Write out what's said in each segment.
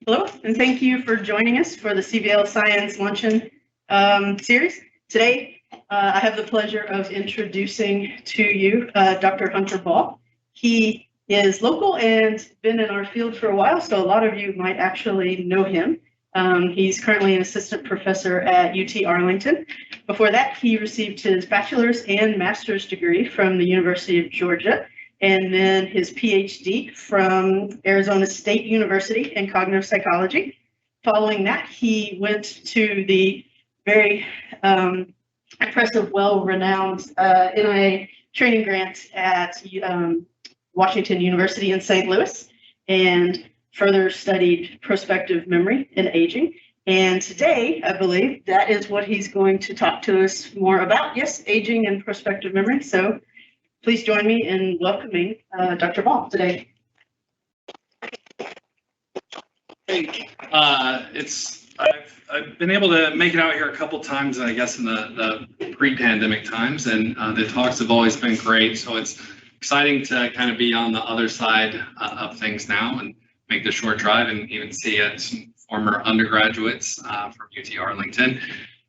Hello, and thank you for joining us for the CVL Science Luncheon series. Today, I have the pleasure of introducing to you Dr. Hunter Ball. He is local and been in our field for a while, so a lot of you might actually know him. He's currently an assistant professor at UT Arlington. Before that, he received his bachelor's and master's degree from the University of Georgia, and then his PhD from Arizona State University in cognitive psychology. Following that, he went to the very impressive, well-renowned NIA training grant at Washington University in St. Louis, and further studied prospective memory and aging. And today, I believe, that is what he's going to talk to us more about. Yes, aging and prospective memory. So please join me in welcoming Dr. Ball today. Hey, I've been able to make it out here a couple times, I guess, in the pre-pandemic times, and the talks have always been great. So it's exciting to kind of be on the other side of things now and make the short drive and even see some former undergraduates from UT Arlington.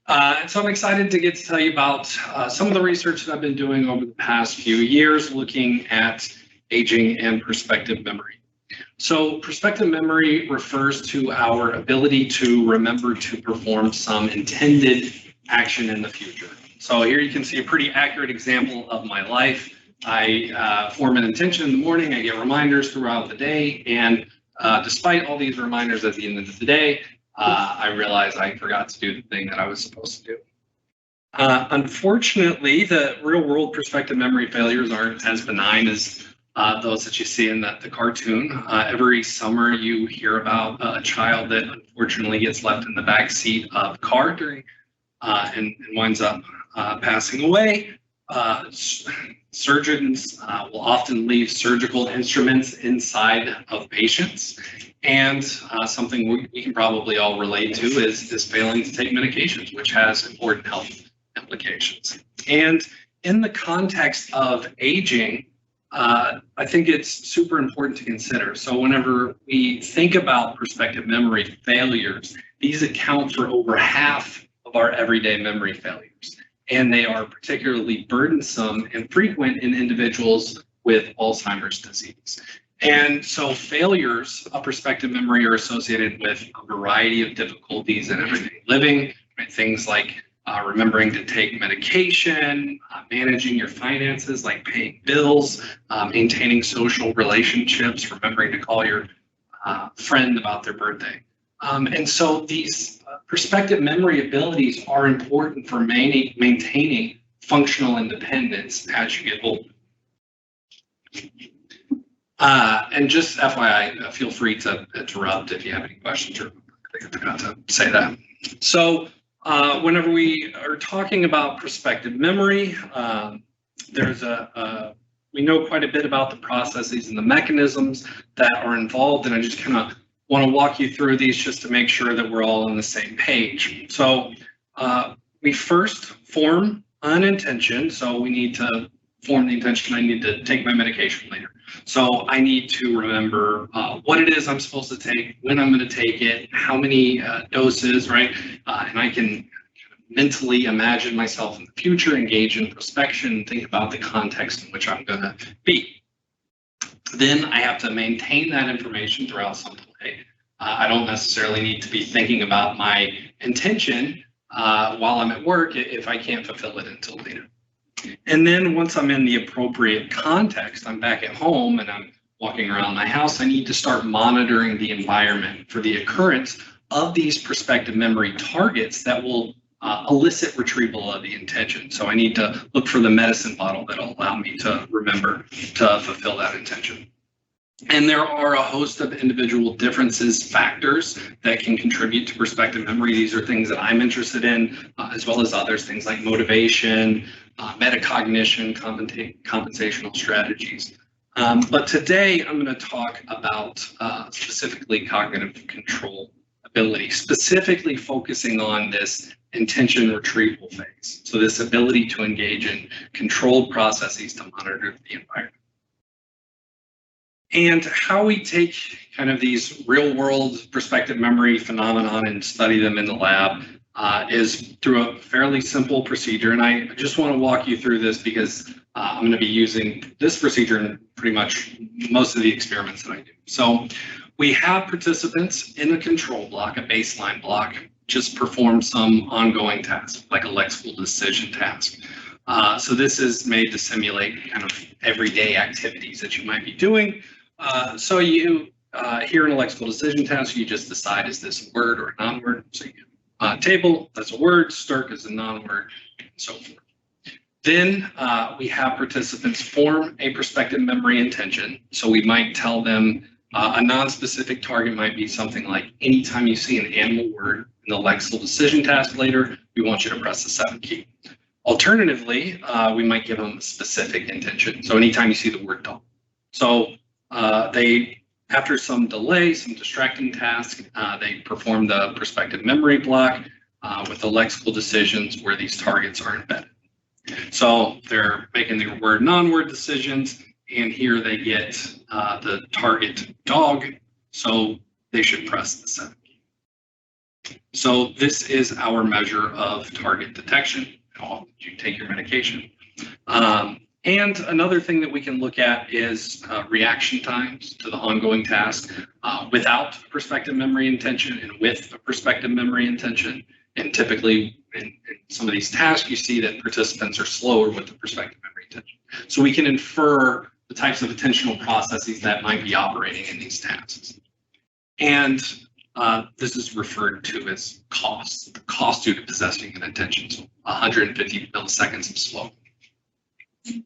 And so I'm excited to get to tell you about some of the research that I've been doing over the past few years looking at aging and prospective memory. So prospective memory refers to our ability to remember to perform some intended action in the future. So here you can see a pretty accurate example of my life. I form an intention in the morning, I get reminders throughout the day, and despite all these reminders at the end of the day, I realized I forgot to do the thing that I was supposed to do. Unfortunately, the real-world prospective memory failures aren't as benign as those that you see in the cartoon. Every summer you hear about a child that unfortunately gets left in the back seat of a car and winds up passing away. Surgeons will often leave surgical instruments inside of patients. And something we can probably all relate to is failing to take medications, which has important health implications. And in the context of aging, I think it's super important to consider. So whenever we think about prospective memory failures, these account for over half of our everyday memory failures. And they are particularly burdensome and frequent in individuals with Alzheimer's disease. And so failures of prospective memory are associated with a variety of difficulties in everyday living, right? Things like remembering to take medication, managing your finances, like paying bills, maintaining social relationships, remembering to call your friend about their birthday. And so these prospective memory abilities are important for maintaining functional independence as you get older. And just FYI, feel free to interrupt if you have any questions, or I forgot to say that. So whenever we are talking about prospective memory, we know quite a bit about the processes and the mechanisms that are involved, and I just kind of want to walk you through these just to make sure that we're all on the same page. So we first form an intention. So we need to form the intention, I need to take my medication later. So I need to remember what it is I'm supposed to take, when I'm going to take it, how many doses, right? And I can mentally imagine myself in the future, engage in prospection, think about the context in which I'm going to be. Then I have to maintain that information throughout some play. I don't necessarily need to be thinking about my intention while I'm at work if I can't fulfill it until later. And then once I'm in the appropriate context, I'm back at home and I'm walking around my house, I need to start monitoring the environment for the occurrence of these prospective memory targets that will elicit retrieval of the intention. So I need to look for the medicine bottle that'll allow me to remember to fulfill that intention. And there are a host of individual differences, factors that can contribute to prospective memory. These are things that I'm interested in, as well as others, things like motivation, metacognition, compensational strategies. But today I'm going to talk about specifically cognitive control ability, specifically focusing on this intention retrieval phase. So this ability to engage in controlled processes to monitor the environment. And how we take kind of these real world prospective memory phenomenon and study them in the lab is through a fairly simple procedure. And I just want to walk you through this because I'm going to be using this procedure in pretty much most of the experiments that I do. So we have participants in a control block, a baseline block, just perform some ongoing task, like a lexical decision task. So this is made to simulate kind of everyday activities that you might be doing. So you, here in a lexical decision task, you just decide, is this a word or a non-word? So you table, that's a word, Stirk is a non-word, and so forth. Then we have participants form a prospective memory intention. So we might tell them a non-specific target might be something like, anytime you see an animal word in the lexical decision task later, we want you to press the 7 key. Alternatively, we might give them a specific intention. So anytime you see the word dog. So they, after some delay, some distracting task, they perform the prospective memory block with the lexical decisions where these targets are embedded. So they're making their word non-word decisions, and here they get the target dog, so they should press the 7 key. So this is our measure of target detection. How often do you take your medication? And another thing that we can look at is reaction times to the ongoing task without prospective memory intention and with a prospective memory intention. And typically in some of these tasks, you see that participants are slower with the prospective memory intention. So we can infer the types of attentional processes that might be operating in these tasks. And this is referred to as cost, the cost due to possessing an intention. So 150 milliseconds of slow.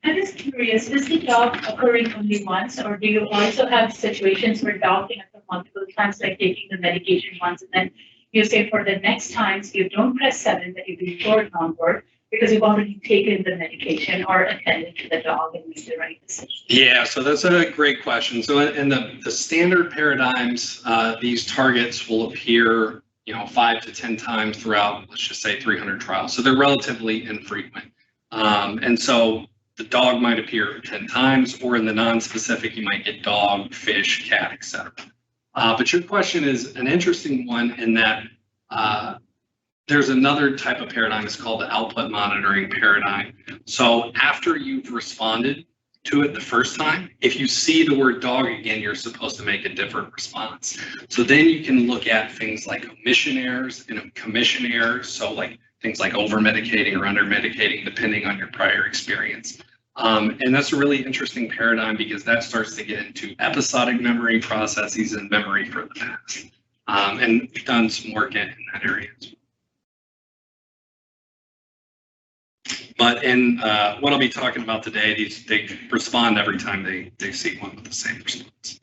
I'm just curious, is the dog occurring only once, or do you also have situations where dog can occur multiple times, like taking the medication once, and then you say for the next times you don't press 7, that you do word non-word because you've already taken the medication or attended to the dog and made the right decision? Yeah, so that's a great question. So in the standard paradigms, these targets will appear, 5 to 10 times throughout, let's just say 300 trials. So they're relatively infrequent. And so the dog might appear 10 times, or in the non-specific, you might get dog, fish, cat, etc. But your question is an interesting one in that there's another type of paradigm. It's called the output monitoring paradigm. So after you've responded to it the first time, if you see the word dog again, you're supposed to make a different response. So then you can look at things like omission errors and commission errors. So like things like over-medicating or under-medicating, depending on your prior experience. And that's a really interesting paradigm because that starts to get into episodic memory processes and memory for the past. And we've done some work in that area as well. But in what I'll be talking about today, they respond every time they see one with the same response.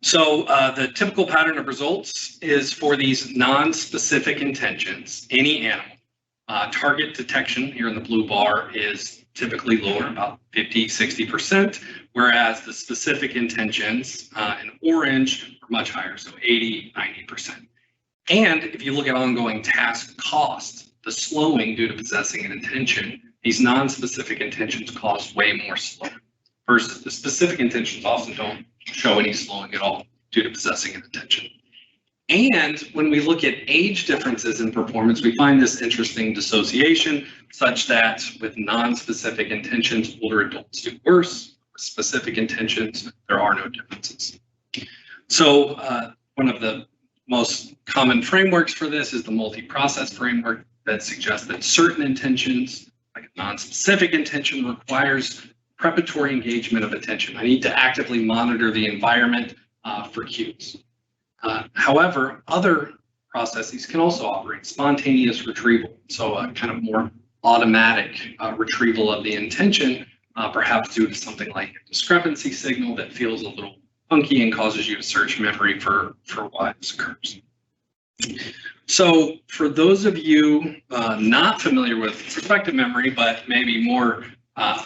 So the typical pattern of results is for these non-specific intentions, any animal. Target detection here in the blue bar is typically lower, about 50, 60%, whereas the specific intentions in orange are much higher, so 80, 90%. And if you look at ongoing task cost, the slowing due to possessing an intention, these non-specific intentions cost way more slowing, versus the specific intentions often don't show any slowing at all due to possessing an intention. And when we look at age differences in performance, we find this interesting dissociation such that with non-specific intentions, older adults do worse. With specific intentions, there are no differences. So one of the most common frameworks for this is the multi-process framework that suggests that certain intentions, like a non-specific intention, requires preparatory engagement of attention. I need to actively monitor the environment for cues. However, other processes can also operate spontaneous retrieval, so a kind of more automatic retrieval of the intention, perhaps due to something like a discrepancy signal that feels a little funky and causes you to search memory for why this occurs. So for those of you not familiar with prospective memory, but maybe more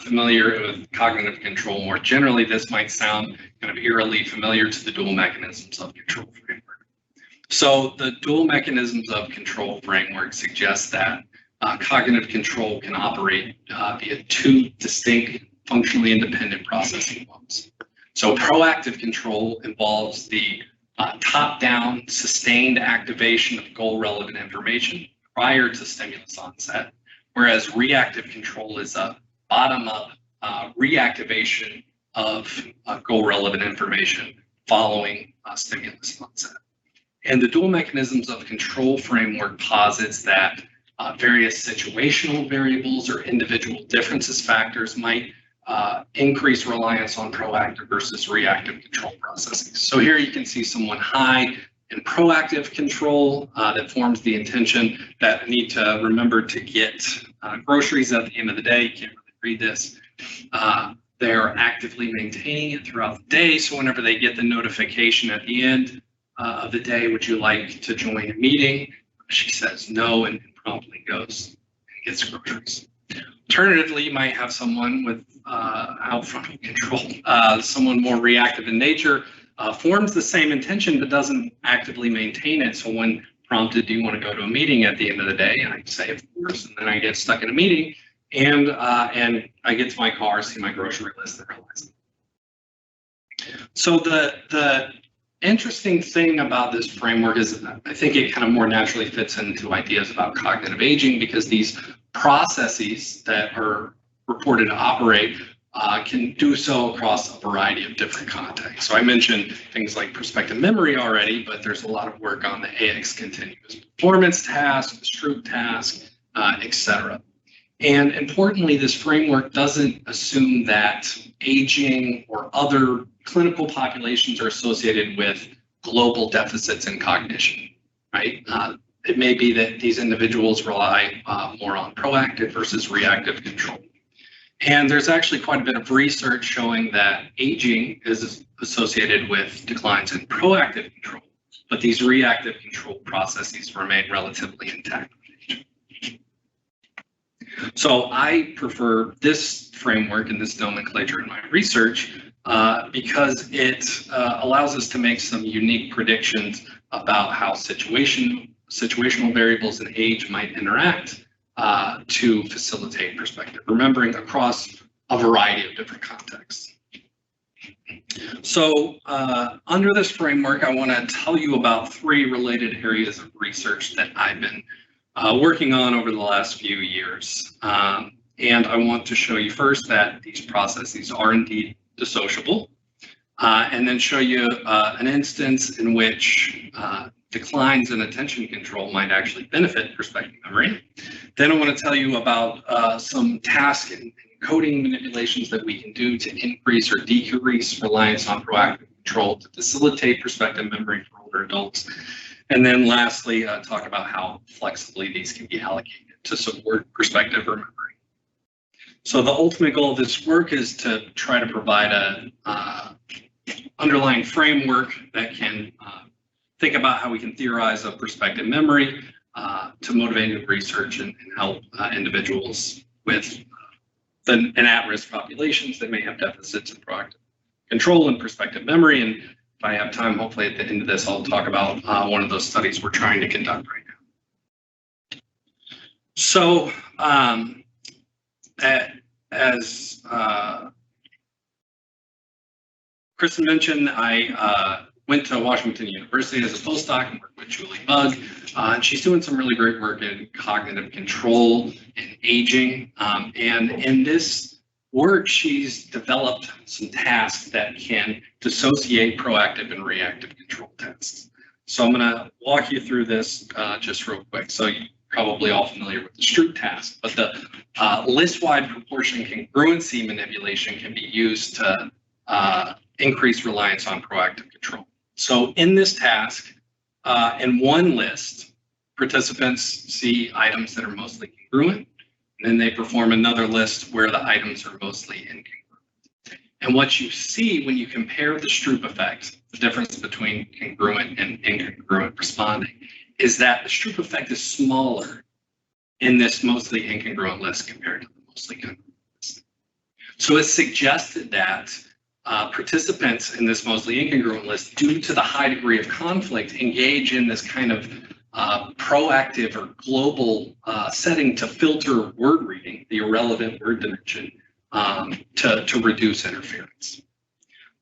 familiar with cognitive control more generally, this might sound kind of eerily familiar to the dual mechanisms of control framework. So the dual mechanisms of control framework suggests that cognitive control can operate via two distinct functionally independent processing modes. So proactive control involves the top-down sustained activation of goal-relevant information prior to stimulus onset, whereas reactive control is a bottom-up reactivation of goal-relevant information following stimulus onset. And the dual mechanisms of control framework posits that various situational variables or individual differences factors might increase reliance on proactive versus reactive control processes. So here you can see someone high in proactive control that forms the intention that I need to remember to get groceries at the end of the day. You can't really read this. They're actively maintaining it throughout the day. So whenever they get the notification at the end of the day, would you like to join a meeting? She says no and promptly goes and gets groceries. Alternatively, you might have someone with out front control, someone more reactive in nature, forms the same intention but doesn't actively maintain it. So when prompted, do you want to go to a meeting at the end of the day? And I say, of course, and then I get stuck in a meeting and I get to my car, see my grocery list, and realize it. So the interesting thing about this framework is I think it kind of more naturally fits into ideas about cognitive aging, because these processes that are reported to operate can do so across a variety of different contexts. So I mentioned things like prospective memory already, but there's a lot of work on the AX continuous performance task, the Stroop task, etc. And importantly, this framework doesn't assume that aging or other clinical populations are associated with global deficits in cognition, right? It may be that these individuals rely more on proactive versus reactive control. And there's actually quite a bit of research showing that aging is associated with declines in proactive control, but these reactive control processes remain relatively intact. So I prefer this framework and this nomenclature in my research because it allows us to make some unique predictions about how situational variables in age might interact to facilitate perspective, remembering across a variety of different contexts. So under this framework, I want to tell you about 3 related areas of research that I've been working on over the last few years. And I want to show you first that these processes are indeed dissociable, and then show you an instance in which declines in attention control might actually benefit perspective memory. Then I want to tell you about some task and coding manipulations that we can do to increase or decrease reliance on proactive control to facilitate perspective memory for older adults. And then lastly, talk about how flexibly these can be allocated to support perspective or memory. So the ultimate goal of this work is to try to provide a underlying framework that can think about how we can theorize a perspective memory to motivate research and help individuals with an at-risk populations that may have deficits in proactive control and perspective memory. And if I have time, hopefully at the end of this, I'll talk about one of those studies we're trying to conduct right now. So as Kristen mentioned, I went to Washington University as a postdoc and worked with Julie Bugg. And she's doing some really great work in cognitive control and aging. And in this work, she's developed some tasks that can dissociate proactive and reactive control tasks. So I'm going to walk you through this just real quick. So you're probably all familiar with the Stroop task, but the list-wide proportion congruency manipulation can be used to increase reliance on proactive control. So in this task, in one list, participants see items that are mostly congruent, and then they perform another list where the items are mostly incongruent. And what you see when you compare the Stroop effect, the difference between congruent and incongruent responding, is that the Stroop effect is smaller in this mostly incongruent list compared to the mostly congruent list. So it suggested that participants in this mostly incongruent list, due to the high degree of conflict, engage in this kind of proactive or global setting to filter word reading, the irrelevant word dimension, to reduce interference.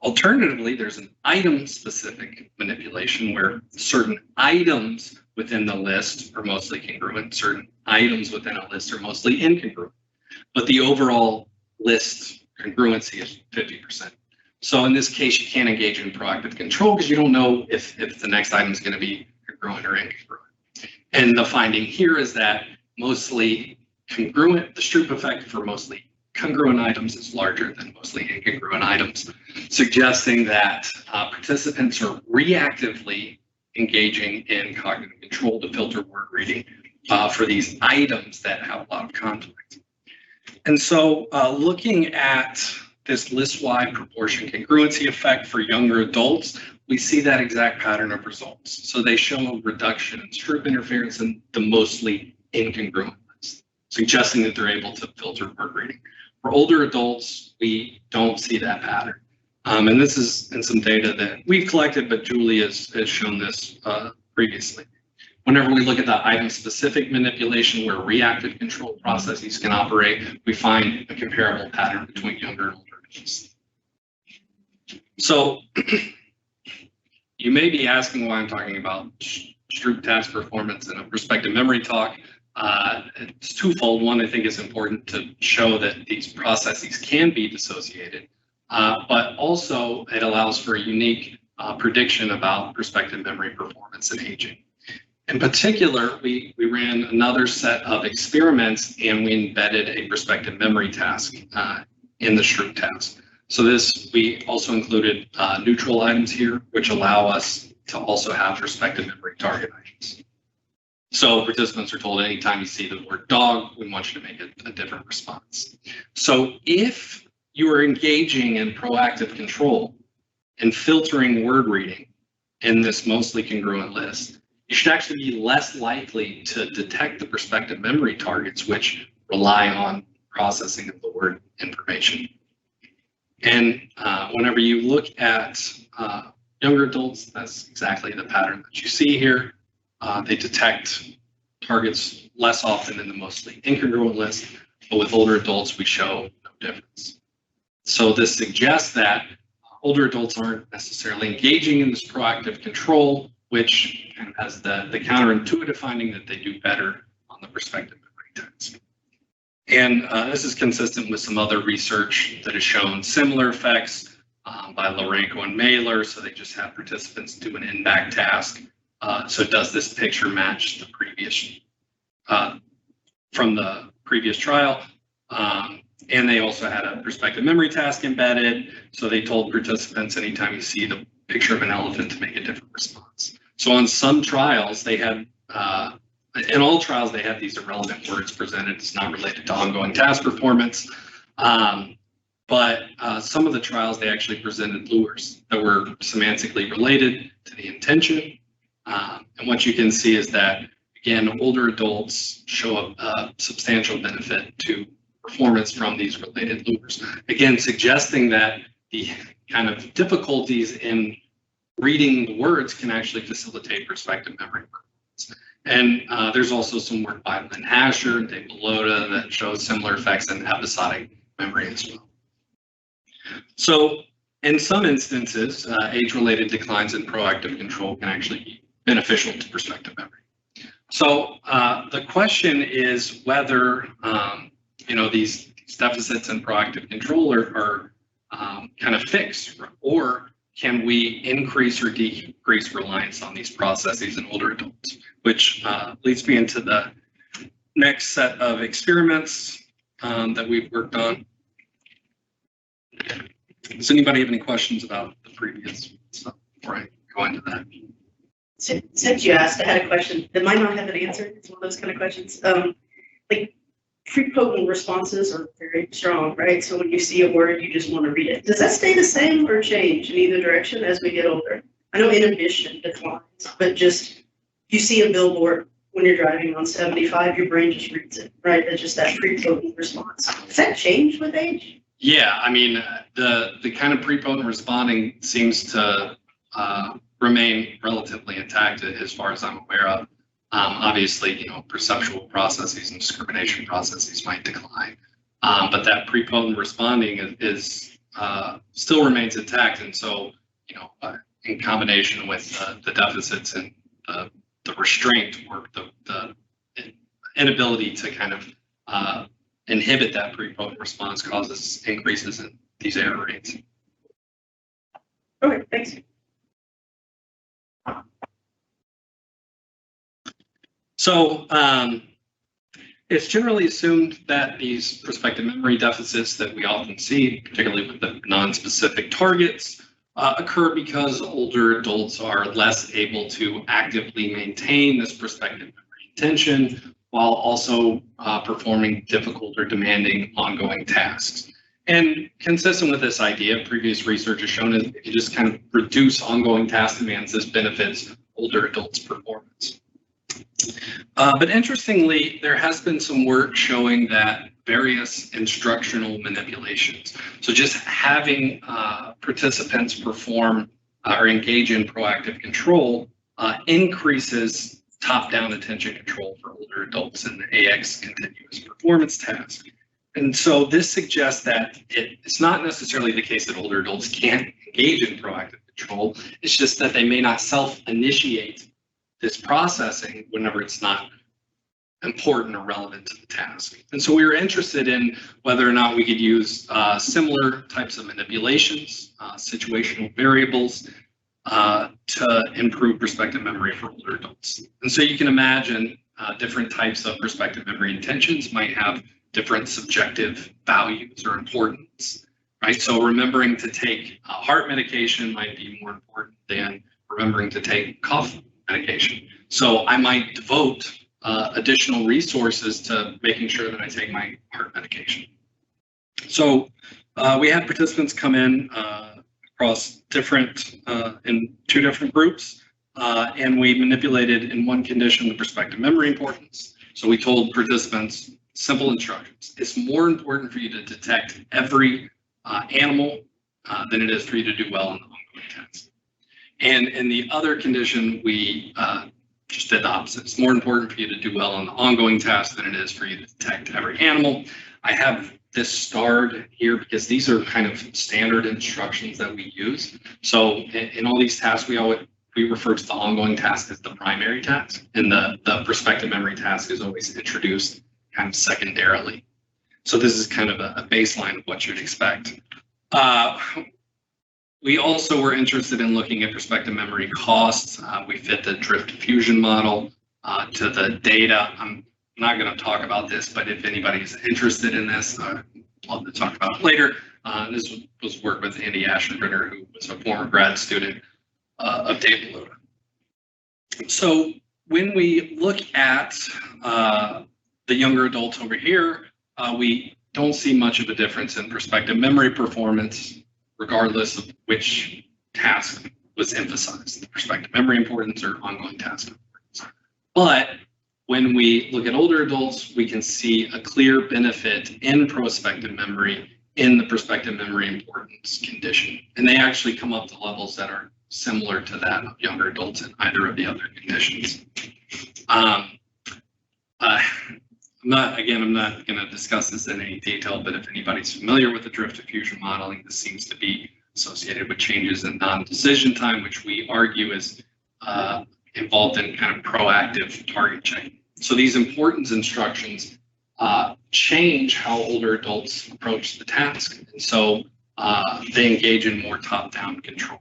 Alternatively, there's an item-specific manipulation where certain items within the list are mostly congruent, certain items within a list are mostly incongruent, but the overall list congruency is 50%. So in this case, you can't engage in proactive control because you don't know if the next item is going to be congruent or incongruent. And the finding here is that mostly congruent, the Stroop effect for mostly congruent items is larger than mostly incongruent items, suggesting that participants are reactively engaging in cognitive control to filter word reading for these items that have a lot of conflict. And so looking at this list-wide proportion congruency effect for younger adults, we see that exact pattern of results. So they show a reduction in Stroop interference in the mostly incongruent list, suggesting that they're able to filter word reading. For older adults, we don't see that pattern. And this is in some data that we've collected, but Julie has shown this previously. Whenever we look at the item-specific manipulation where reactive control processes can operate, we find a comparable pattern between younger and older adults. So you may be asking why I'm talking about Stroop task performance in a prospective memory talk. It's twofold. One, I think it's important to show that these processes can be dissociated, but also it allows for a unique prediction about prospective memory performance and aging. In particular, we ran another set of experiments and we embedded a prospective memory task in the Stroop task. So we also included neutral items here, which allow us to also have prospective memory target items. So participants are told anytime you see the word dog, we want you to make a different response. So if you are engaging in proactive control and filtering word reading in this mostly congruent list, you should actually be less likely to detect the prospective memory targets, which rely on processing of the word information. And whenever you look at younger adults, that's exactly the pattern that you see here. They detect targets less often in the mostly incongruent list, but with older adults, we show no difference. So this suggests that older adults aren't necessarily engaging in this proactive control, which kind of has the counterintuitive finding that they do better on the prospective memory task. And this is consistent with some other research that has shown similar effects by Lorenko and Mailer. So they just have participants do an in-back task. So does this picture match the previous, from the previous trial? And they also had a prospective memory task embedded. So they told participants anytime you see the picture of an elephant to make a different response. So on some trials, they had, in all trials, they had these irrelevant words presented. It's not related to ongoing task performance. But some of the trials, they actually presented lures that were semantically related to the intention. And what you can see is that, again, older adults show a substantial benefit to performance from these related lures. Again, suggesting that the kind of difficulties in reading the words can actually facilitate prospective memory performance. And there's also some work by Lynn Hasher and Dave Belota that shows similar effects in episodic memory as well. So in some instances, age-related declines in proactive control can actually be beneficial to prospective memory. So the question is whether these deficits in proactive control are kind of fixed, or can we increase or decrease reliance on these processes in older adults, which leads me into the next set of experiments that we've worked on. Does anybody have any questions about the previous stuff before I go into that? Since you asked, I had a question that might not have an answer. It's one of those kind of questions. Like prepotent responses are very strong, right? So when you see a word, you just want to read it. Does that stay the same or change in either direction as we get older? I know inhibition declines, but just you see a billboard when you're driving on 75, your brain just reads it, right? That's just that prepotent response. Does that change with age? Yeah, I mean, the kind of prepotent responding seems to remain relatively intact as far as I'm aware of. Obviously, perceptual processes and discrimination processes might decline, but that prepotent responding is still remains intact. And so, in combination with the deficits and the restraint or the inability to kind of inhibit that prepotent response causes increases in these error rates. Okay, thanks. So it's generally assumed that these prospective memory deficits that we often see, particularly with the non-specific targets, occur because older adults are less able to actively maintain this prospective memory intention while also performing difficult or demanding ongoing tasks. And consistent with this idea, previous research has shown that if you just kind of reduce ongoing task demands, this benefits older adults' performance. But interestingly, there has been some work showing that various instructional manipulations, so just having participants perform or engage in proactive control, increases top-down attention control for older adults in the AX continuous performance task. And so this suggests that it's not necessarily the case that older adults can't engage in proactive control. It's just that they may not self-initiate this processing whenever it's not important or relevant to the task. And so we were interested in whether or not we could use similar types of manipulations, situational variables, to improve prospective memory for older adults. And so you can imagine different types of prospective memory intentions might have different subjective values or importance, right? So remembering to take heart medication might be more important than remembering to take cough medication. So I might devote additional resources to making sure that I take my heart medication. So we had participants come in across in two different groups, and we manipulated in one condition the prospective memory importance. So we told participants simple instructions. It's more important for you to detect every animal than it is for you to do well in the ongoing task. And in the other condition, we just did the opposite. It's more important for you to do well on the ongoing task than it is for you to detect every animal. I have this starred here because these are kind of standard instructions that we use. So in all these tasks, we refer to the ongoing task as the primary task, and the prospective memory task is always introduced kind of secondarily. So this is kind of a baseline of what you'd expect. We also were interested in looking at prospective memory costs. We fit the drift diffusion model to the data. I'm not going to talk about this, but if anybody is interested in this, I'd love to talk about it later. This was work with Andy Ashenbritter, who was a former grad student of data load. So when we look at the younger adults over here, we don't see much of a difference in prospective memory performance, regardless of which task was emphasized, the prospective memory importance or ongoing task importance. But when we look at older adults, we can see a clear benefit in prospective memory in the prospective memory importance condition. And they actually come up to levels that are similar to that of younger adults in either of the other conditions. I'm not going to discuss this in any detail, but if anybody's familiar with the drift diffusion modeling, this seems to be associated with changes in non-decision time, which we argue is involved in kind of proactive target checking. So these importance instructions change how older adults approach the task, and so they engage in more top-down control.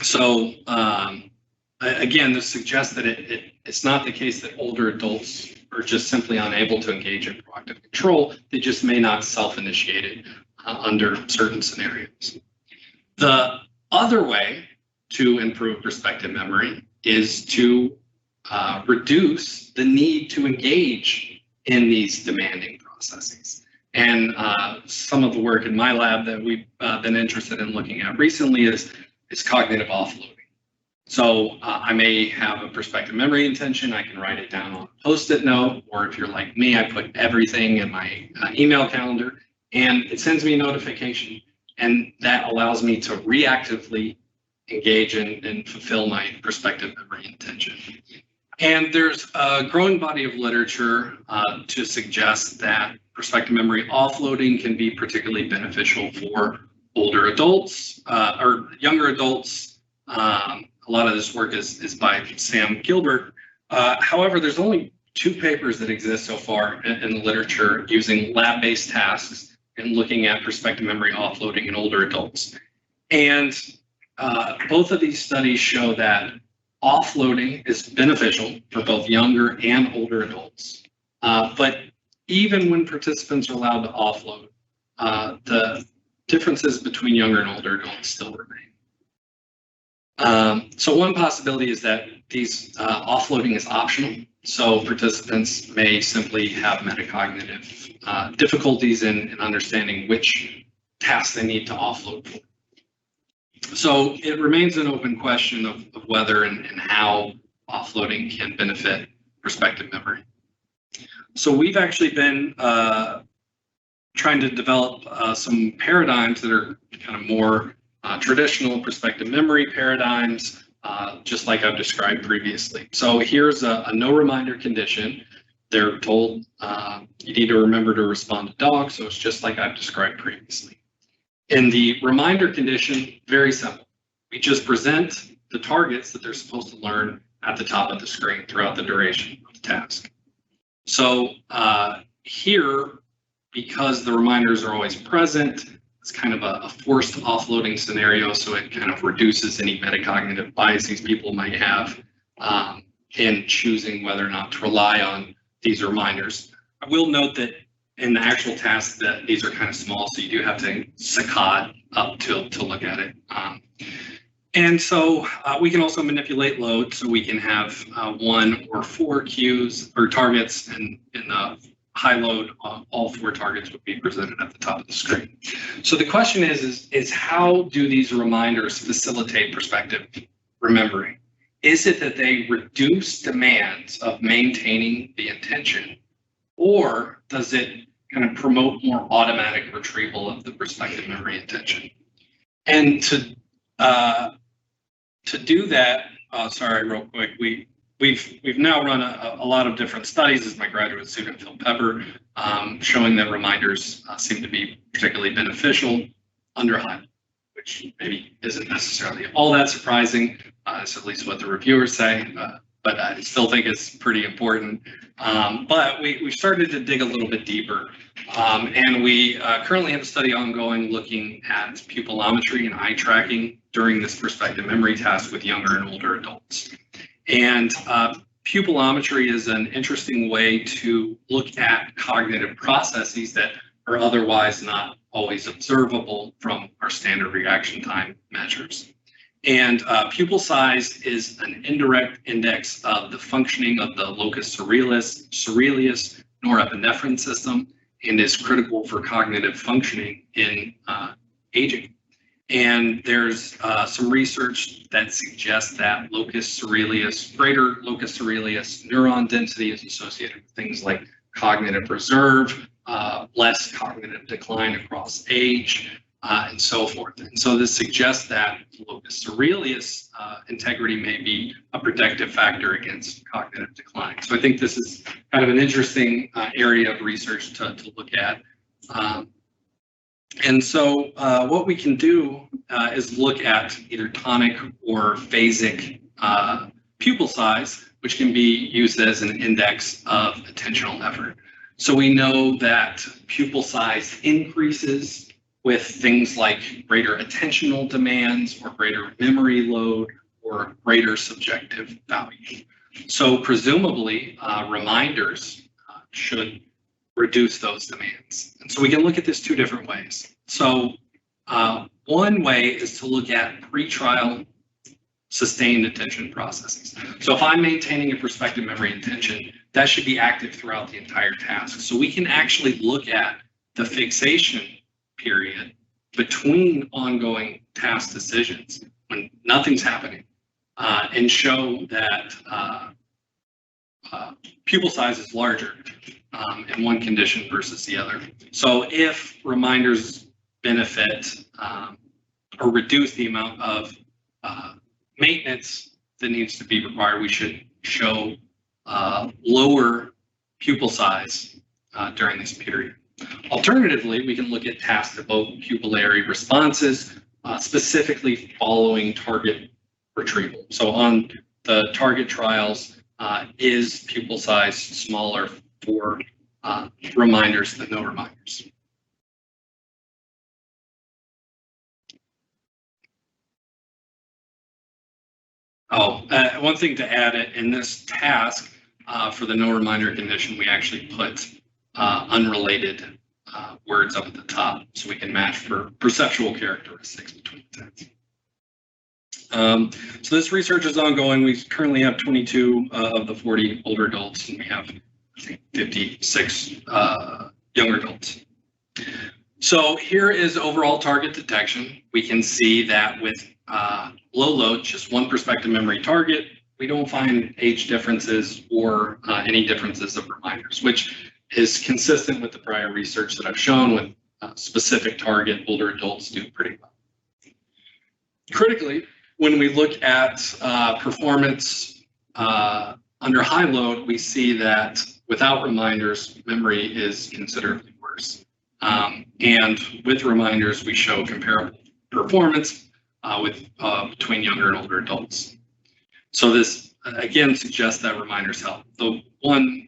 So again, this suggests that it's not the case that older adults are just simply unable to engage in proactive control. They just may not self-initiate it under certain scenarios. The other way to improve prospective memory is to reduce the need to engage in these demanding processes. And some of the work in my lab that we've been interested in looking at recently is cognitive offloading. So I may have a prospective memory intention. I can write it down on a Post-it note, or if you're like me, I put everything in my email calendar, and it sends me a notification, and that allows me to reactively engage and fulfill my prospective memory intention. And there's a growing body of literature to suggest that prospective memory offloading can be particularly beneficial for older adults or younger adults. A lot of this work is by Sam Gilbert. However, there's only 2 papers that exist so far in the literature using lab-based tasks and looking at prospective memory offloading in older adults. And both of these studies show that offloading is beneficial for both younger and older adults. But even when participants are allowed to offload, the differences between younger and older adults still remain. So one possibility is that these offloading is optional. So participants may simply have metacognitive difficulties in understanding which tasks they need to offload for. So it remains an open question of whether and how offloading can benefit prospective memory. So we've actually been trying to develop some paradigms that are kind of more traditional prospective memory paradigms, just like I've described previously. So here's a no reminder condition. They're told you need to remember to respond to dog, so it's just like I've described previously. In the reminder condition, very simple. We just present the targets that they're supposed to learn at the top of the screen throughout the duration of the task. So here, because the reminders are always present, it's kind of a forced offloading scenario, so it kind of reduces any metacognitive biases people might have in choosing whether or not to rely on these reminders. I will note that in the actual task that these are kind of small, so you do have to saccade up to look at it. And so we can also manipulate load, so we can have 1 or 4 cues or targets, and in the high load, all 4 targets would be presented at the top of the screen. So the question is how do these reminders facilitate prospective remembering? Is it that they reduce demands of maintaining the intention, or does it kind of promote more automatic retrieval of the prospective memory intention? And to do that, sorry, real quick, we've now run a lot of different studies, as my graduate student Phil Pepper, showing that reminders seem to be particularly beneficial under high, which maybe isn't necessarily all that surprising. It's at least what the reviewers say, but I still think it's pretty important. But we started to dig a little bit deeper, and we currently have a study ongoing looking at pupillometry and eye tracking during this prospective memory task with younger and older adults. And pupillometry is an interesting way to look at cognitive processes that are otherwise not always observable from our standard reaction time measures. And pupil size is an indirect index of the functioning of the locus coeruleus norepinephrine system, and is critical for cognitive functioning in aging. And there's some research that suggests that greater locus coeruleus neuron density is associated with things like cognitive reserve, less cognitive decline across age, and so forth. And so this suggests that locus coeruleus integrity may be a protective factor against cognitive decline. So I think this is kind of an interesting area of research to look at. And so what we can do is look at either tonic or phasic pupil size, which can be used as an index of attentional effort. So we know that pupil size increases with things like greater attentional demands or greater memory load or greater subjective value. So presumably reminders should reduce those demands. And so we can look at this 2 different ways. So one way is to look at pre-trial sustained attention processes. So if I'm maintaining a prospective memory intention, that should be active throughout the entire task. So we can actually look at the fixation period between ongoing task decisions when nothing's happening and show that pupil size is larger in one condition versus the other. So if reminders benefit or reduce the amount of maintenance that needs to be required, we should show lower pupil size during this period. Alternatively, we can look at task about pupillary responses, specifically following target retrieval. So on the target trials, is pupil size smaller for reminders than no reminders? One thing to add in this task for the no reminder condition, we actually put unrelated words up at the top so we can match for perceptual characteristics between the tests. So this research is ongoing. We currently have 22 of the 40 older adults, and we have, I think, 56 younger adults. So here is overall target detection. We can see that with low load, just one prospective memory target, we don't find age differences or any differences of reminders, which is consistent with the prior research that I've shown with specific target older adults do pretty well. Critically, when we look at performance under high load, we see that without reminders, memory is considerably worse. And with reminders, we show comparable performance between younger and older adults. So this, again, suggests that reminders help. The one,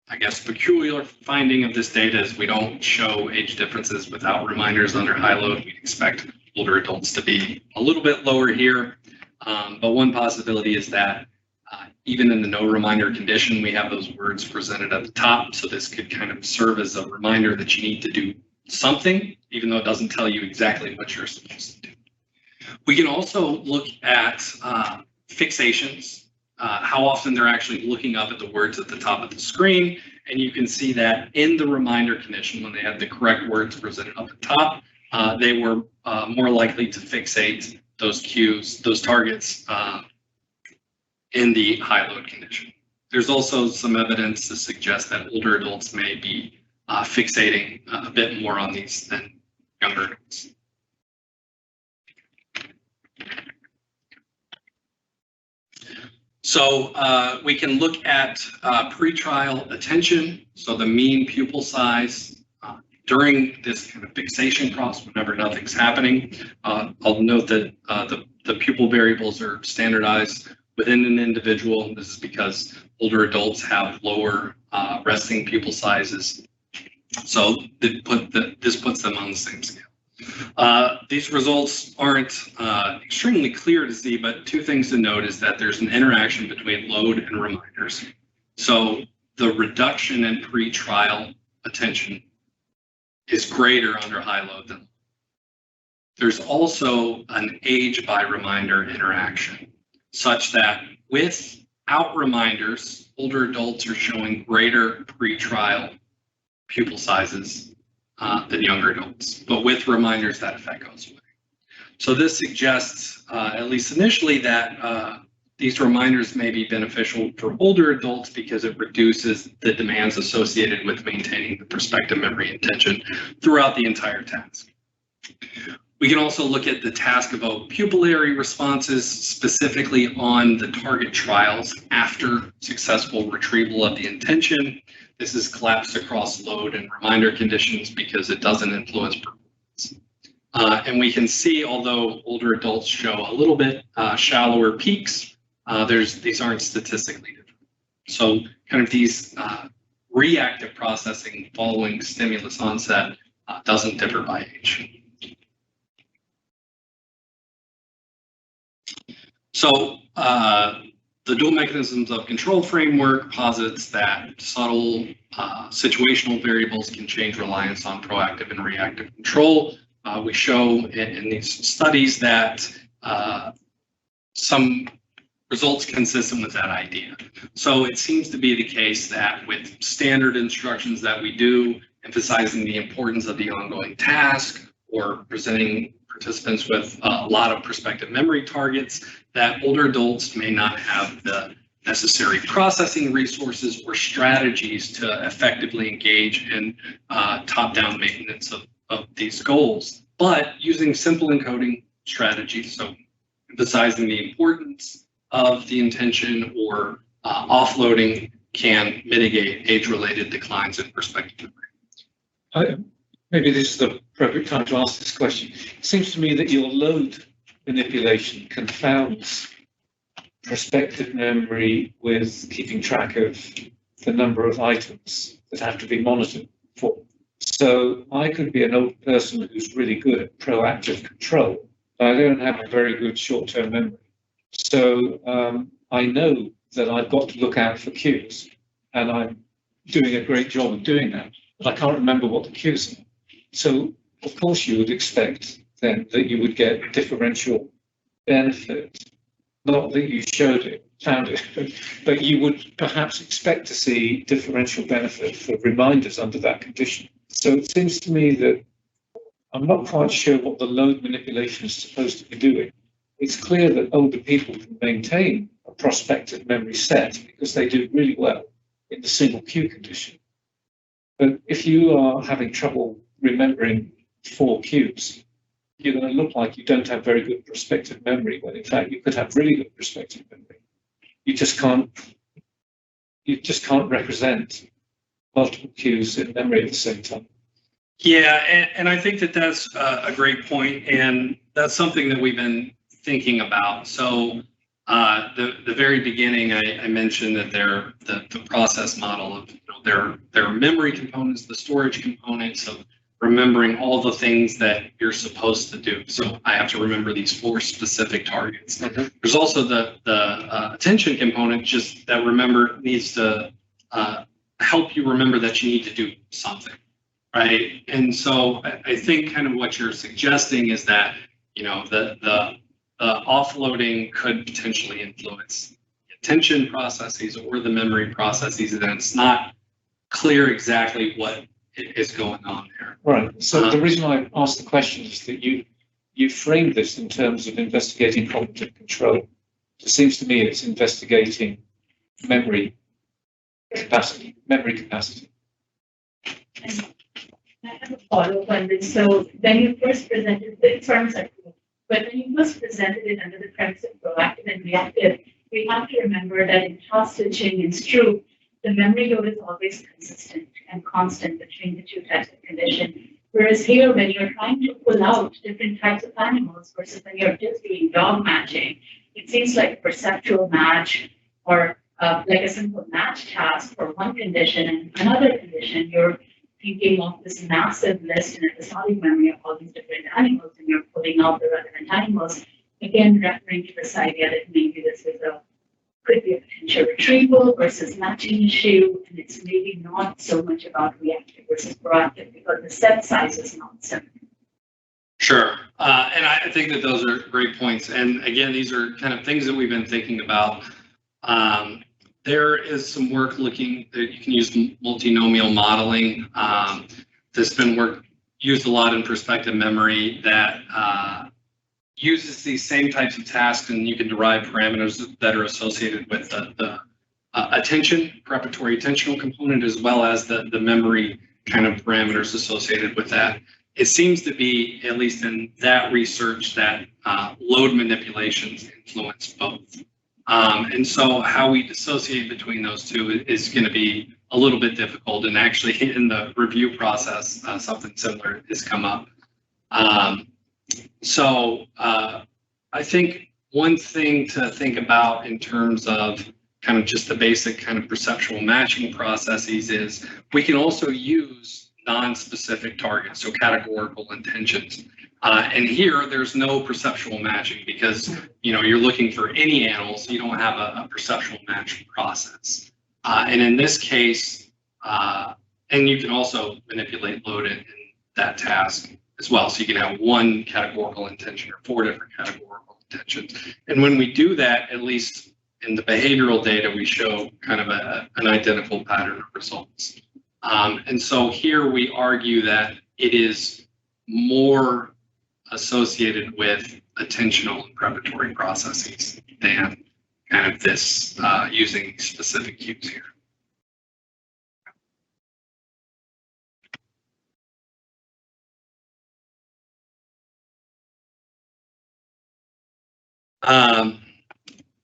I guess, peculiar finding of this data is we don't show age differences without reminders under high load. We'd expect older adults to be a little bit lower here. But one possibility is that even in the no reminder condition, we have those words presented at the top. So this could kind of serve as a reminder that you need to do something, even though it doesn't tell you exactly what you're supposed to do. We can also look at fixations, how often they're actually looking up at the words at the top of the screen. And you can see that in the reminder condition, when they had the correct words presented up at the top, they were more likely to fixate those cues, those targets in the high load condition. There's also some evidence to suggest that older adults may be fixating a bit more on these than younger adults. So we can look at pretrial attention, so the mean pupil size during this kind of fixation process, whenever nothing's happening. I'll note that the pupil variables are standardized within an individual. This is because older adults have lower resting pupil sizes. So this puts them on the same scale. These results aren't extremely clear to see, but two things to note is that there's an interaction between load and reminders. So the reduction in pre-trial attention is greater under high load than low. There's also an age by reminder interaction, such that without reminders, older adults are showing greater pre-trial pupil sizes than younger adults. But with reminders, that effect goes away. So this suggests, at least initially, that these reminders may be beneficial for older adults because it reduces the demands associated with maintaining the prospective memory intention throughout the entire task. We can also look at the task about pupillary responses, specifically on the target trials after successful retrieval of the intention. This is collapsed across load and reminder conditions because it doesn't influence performance. And we can see, although older adults show a little bit shallower peaks, these aren't statistically different. So kind of these reactive processing following stimulus onset doesn't differ by age. So the dual mechanisms of control framework posits that subtle situational variables can change reliance on proactive and reactive control. We show in these studies that some results consistent with that idea. So it seems to be the case that with standard instructions that we do, emphasizing the importance of the ongoing task or presenting participants with a lot of prospective memory targets, that older adults may not have the necessary processing resources or strategies to effectively engage in top-down maintenance of these goals. But using simple encoding strategies, so emphasizing the importance of the intention or offloading, can mitigate age-related declines in prospective memory. Maybe this is the appropriate time to ask this question. It seems to me that your load manipulation confounds prospective memory with keeping track of the number of items that have to be monitored for. So I could be an old person who's really good at proactive control, but I don't have a very good short-term memory. So I know that I've got to look out for cues, and I'm doing a great job of doing that, but I can't remember what the cues are. So of course you would expect then that you would get differential benefit. Not that you found it, but you would perhaps expect to see differential benefit for reminders under that condition. So it seems to me that I'm not quite sure what the load manipulation is supposed to be doing. It's clear that older people can maintain a prospective memory set because they do really well in the single cue condition. But if you are having trouble remembering 4 cues, you're going to look like you don't have very good prospective memory, when in fact you could have really good prospective memory. You just can't represent multiple cues in memory at the same time. Yeah, and I think that that's a great point, and that's something that we've been thinking about. So the very beginning, I mentioned that the process model of their memory components, the storage components of remembering all the things that you're supposed to do. So I have to remember these 4 specific targets. Mm-hmm. There's also the attention component, just that needs to help you remember that you need to do something, right? And so I think kind of what you're suggesting is that the offloading could potentially influence the attention processes or the memory processes, and it's not clear exactly what is going on there. Right. So the reason I asked the question is that you framed this in terms of investigating cognitive control. It seems to me it's investigating memory capacity. And I have a follow-up on this. So when you first presented it, but when you first presented it under the premise of proactive and reactive, we have to remember that in task switching and Stroop, the memory load is always consistent and constant between the 2 types of condition. Whereas here, when you're trying to pull out different types of animals versus when you're just doing dog matching, it seems like perceptual match or like a simple match task for one condition and another condition, you're thinking of this massive list in episodic memory of all these different animals, and you're pulling out the relevant animals. Again, referring to this idea that maybe this is could be a potential retrieval versus matching issue, and it's maybe not so much about reactive versus proactive because the set size is not similar. Sure, and I think that those are great points. And again, these are kind of things that we've been thinking about. There is some work looking that you can use multinomial modeling. There's been used a lot in prospective memory that uses these same types of tasks, and you can derive parameters that are associated with the preparatory attentional component, as well as the memory kind of parameters associated with that. It seems to be, at least in that research, that load manipulations influence both. And so how we dissociate between those two is going to be a little bit difficult. And actually in the review process, something similar has come up. So I think one thing to think about in terms of kind of just the basic kind of perceptual matching processes is we can also use non-specific targets, so categorical intentions. And here there's no perceptual matching because you're looking for any animals, so you don't have a perceptual matching process. And in this case, and you can also manipulate load in that task as well. So you can have one categorical intention or 4 different categorical intentions. And when we do that, at least in the behavioral data, we show kind of an identical pattern of results. And so here we argue that it is more associated with attentional and preparatory processes than kind of this using specific cues here.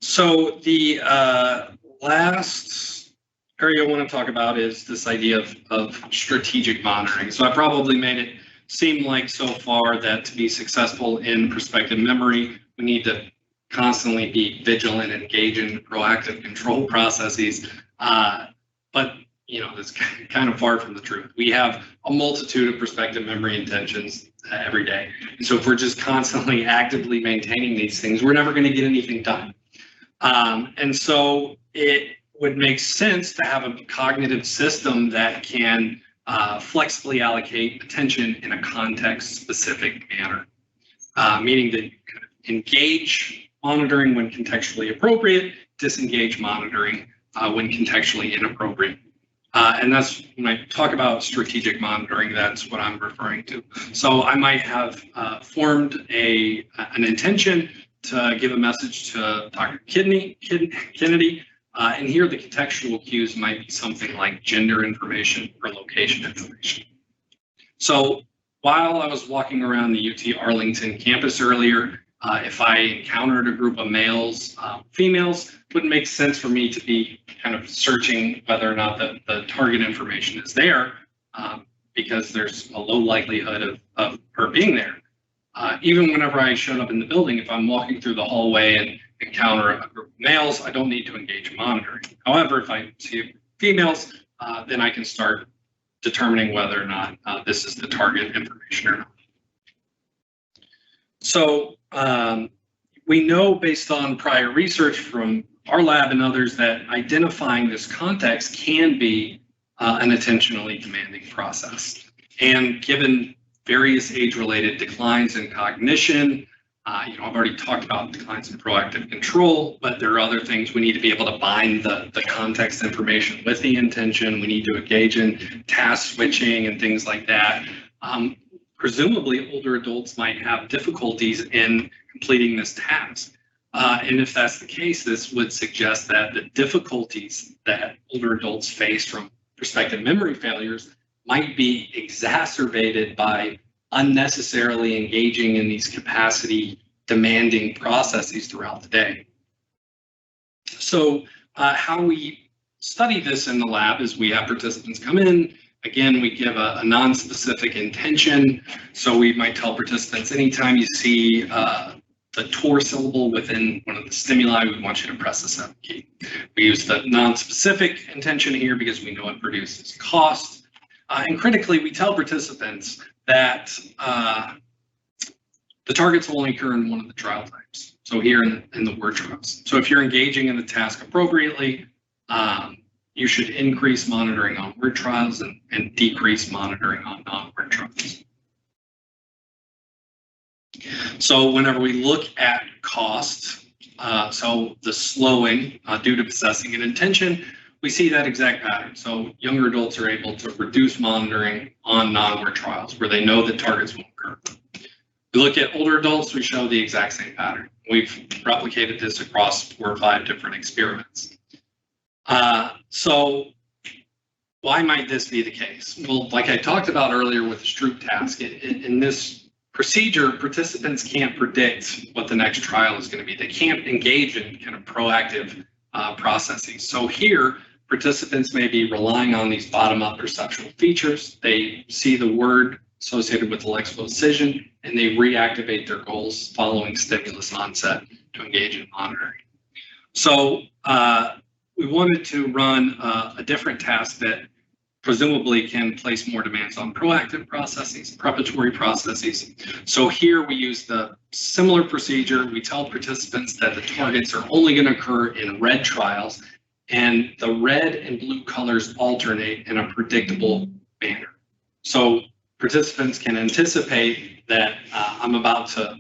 So the last area I want to talk about is this idea of strategic monitoring. So I probably made it seem like so far that to be successful in prospective memory, we need to constantly be vigilant and engage in proactive control processes. But that's kind of far from the truth. We have a multitude of prospective memory intentions every day. And so if we're just constantly actively maintaining these things, we're never going to get anything done. And so it would make sense to have a cognitive system that can flexibly allocate attention in a context-specific manner, meaning that you kind of engage monitoring when contextually appropriate, disengage monitoring when contextually inappropriate. And that's when I talk about strategic monitoring, that's what I'm referring to. So I might have formed an intention to give a message to Dr. Kennedy, and here the contextual cues might be something like gender information or location information. So while I was walking around the UT Arlington campus earlier, if I encountered a group of males, females, it wouldn't make sense for me to be kind of searching whether or not the target information is there, because there's a low likelihood of her being there. Even whenever I showed up in the building, if I'm walking through the hallway and encounter a group of males, I don't need to engage monitoring. However, if I see females, then I can start determining whether or not this is the target information or not. So we know based on prior research from our lab and others that identifying this context can be an attentionally demanding process. And given various age-related declines in cognition, I've already talked about declines in proactive control, but there are other things. We need to be able to bind the context information with the intention. We need to engage in task switching and things like that. Presumably, older adults might have difficulties in completing this task. And if that's the case, this would suggest that the difficulties that older adults face from prospective memory failures might be exacerbated by unnecessarily engaging in these capacity demanding processes throughout the day. So how we study this in the lab is we have participants come in. Again, we give a non-specific intention. So we might tell participants, anytime you see the TOR syllable within one of the stimuli, we want you to press the 7 key. We use the non-specific intention here because we know it produces cost. And critically, we tell participants that the targets will only occur in one of the trial types. So here in the word trials. So if you're engaging in the task appropriately, you should increase monitoring on word trials and decrease monitoring on non-word trials. So whenever we look at cost, so the slowing due to possessing an intention, we see that exact pattern. So younger adults are able to reduce monitoring on non-word trials where they know that targets won't occur. We look at older adults, we show the exact same pattern. We've replicated this across 4 or 5 different experiments. So why might this be the case? Well, like I talked about earlier with the Stroop task, in this procedure, participants can't predict what the next trial is going to be. They can't engage in kind of proactive processes. So here, participants may be relying on these bottom-up perceptual features. They see the word associated with the lexical decision, and they reactivate their goals following stimulus onset to engage in monitoring. So we wanted to run a different task that presumably can place more demands on proactive processes, preparatory processes. So here we use the similar procedure. We tell participants that the targets are only going to occur in red trials, and the red and blue colors alternate in a predictable manner. So participants can anticipate that I'm about to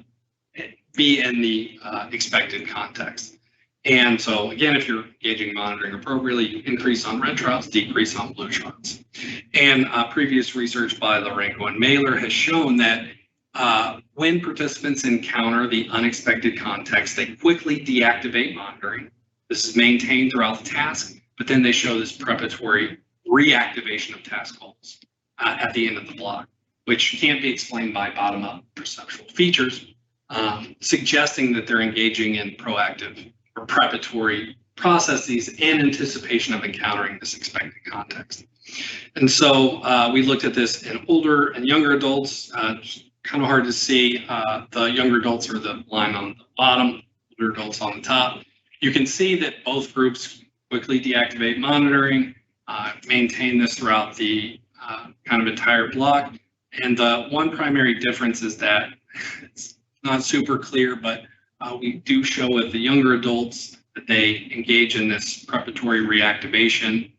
be in the expected context. And so again, if you're engaging monitoring appropriately, you increase on red trials, decrease on blue trials. And previous research by Lorenko and Mailer has shown that when participants encounter the unexpected context, they quickly deactivate monitoring. This is maintained throughout the task, but then they show this preparatory reactivation of task goals at the end of the block, which can't be explained by bottom-up perceptual features, suggesting that they're engaging in proactive or preparatory processes in anticipation of encountering this expected context. And so we looked at this in older and younger adults. Kind of hard to see. The younger adults are the line on the bottom, older adults on the top. You can see that both groups quickly deactivate monitoring, maintain this throughout the kind of entire block. And the one primary difference is that it's not super clear, but we do show with the younger adults that they engage in this preparatory reactivation.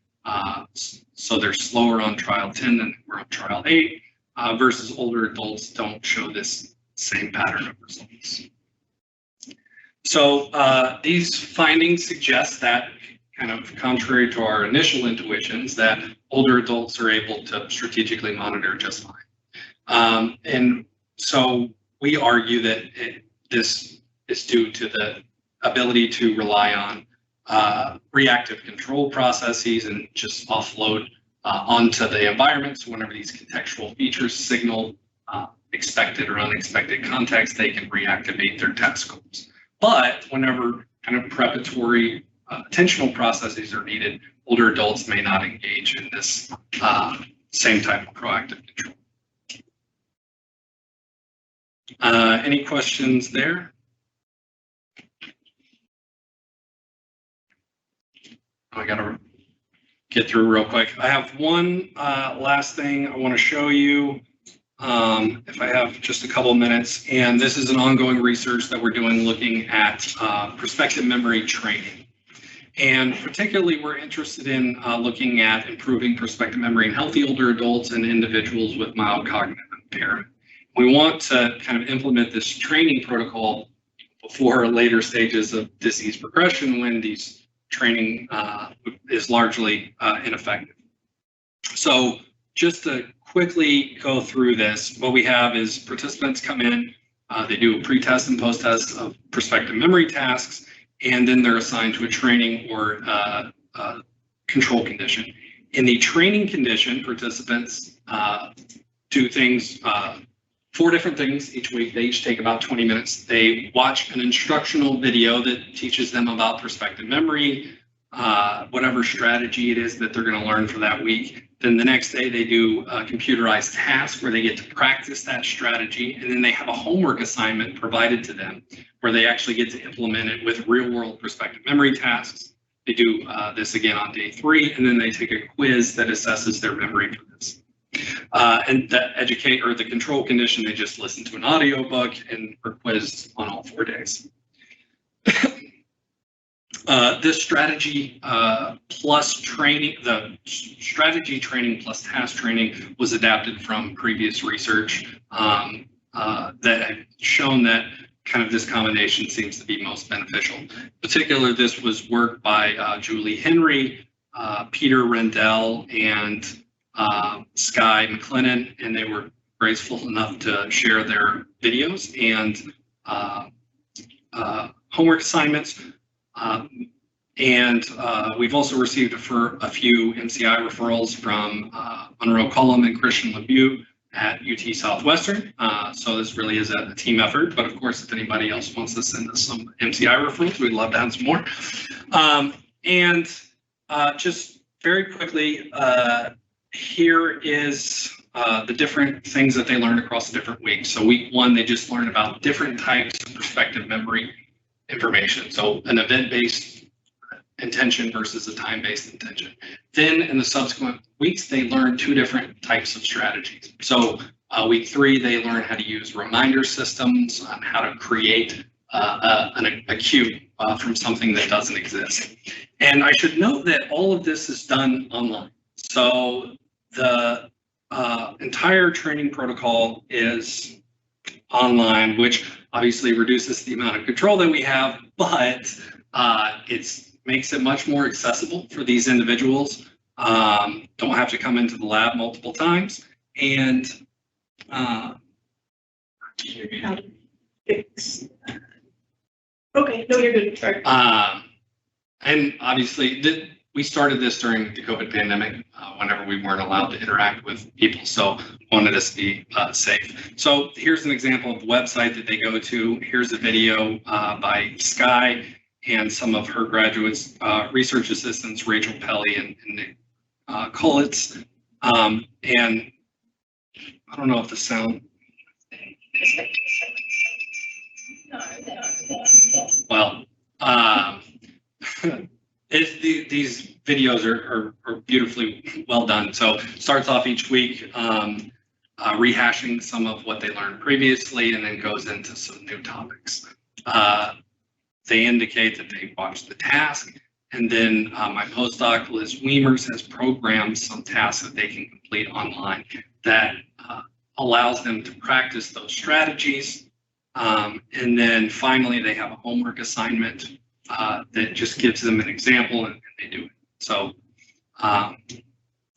So they're slower on trial 10 than we're on trial 8, versus older adults don't show this same pattern of results. So these findings suggest that, kind of contrary to our initial intuitions, that older adults are able to strategically monitor just fine. And so we argue that this is due to the ability to rely on reactive control processes and just offload onto the environment. So whenever these contextual features signal expected or unexpected context, they can reactivate their task goals. But whenever kind of preparatory attentional processes are needed, older adults may not engage in this same type of proactive control. Any questions there? I gotta get through real quick. I have one last thing I want to show you, if I have just a couple of minutes, and this is an ongoing research that we're doing looking at prospective memory training. And particularly, we're interested in looking at improving prospective memory in healthy older adults and individuals with mild cognitive impairment. We want to kind of implement this training protocol before later stages of disease progression when these training is largely ineffective. So just to quickly go through this, what we have is participants come in, they do a pre-test and post-test of prospective memory tasks, and then they're assigned to a training or control condition. In the training condition, participants do things, 4 different things each week. They each take about 20 minutes. They watch an instructional video that teaches them about prospective memory, whatever strategy it is that they're going to learn for that week. Then the next day they do a computerized task where they get to practice that strategy, and then they have a homework assignment provided to them where they actually get to implement it with real-world prospective memory tasks. They do this again on day 3, and then they take a quiz that assesses their memory for this. And the control condition, they just listen to an audiobook and are quizzed on all 4 days. This strategy plus training, the strategy training plus task training was adapted from previous research that had shown that kind of this combination seems to be most beneficial. In particular, this was work by Julie Henry, Peter Rendell, and Skye McLennan, and they were graceful enough to share their videos and homework assignments. And we've also received a few MCI referrals from Monroe Cullum and Christian LeBeau at UT Southwestern. So this really is a team effort, but of course, if anybody else wants to send us some MCI referrals, we'd love to have some more. And just very quickly, here is the different things that they learned across the different weeks. So week 1, they just learned about different types of prospective memory information. So an event-based intention versus a time-based intention. Then in the subsequent weeks, they learned 2 different types of strategies. So week 3, they learned how to use reminder systems, on how to create a cue from something that doesn't exist. And I should note that all of this is done online. So the entire training protocol is online, which obviously reduces the amount of control that we have, but it makes it much more accessible for these individuals. Don't have to come into the lab multiple times, and Okay, no, you're good. Sorry. And obviously, we started this during the COVID pandemic, whenever we weren't allowed to interact with people, so wanted us to be safe. So here's an example of the website that they go to. Here's a video by Skye. and some of her graduates, research assistants, Rachel Pelly and Nick Kullitz. And I don't know if the sound. Well, these videos are beautifully well done. So it starts off each week rehashing some of what they learned previously, and then goes into some new topics. They indicate that they watched the task, and then my postdoc, Liz Weimers, has programmed some tasks that they can complete online that allows them to practice those strategies. And then finally, they have a homework assignment that just gives them an example, and they do it. So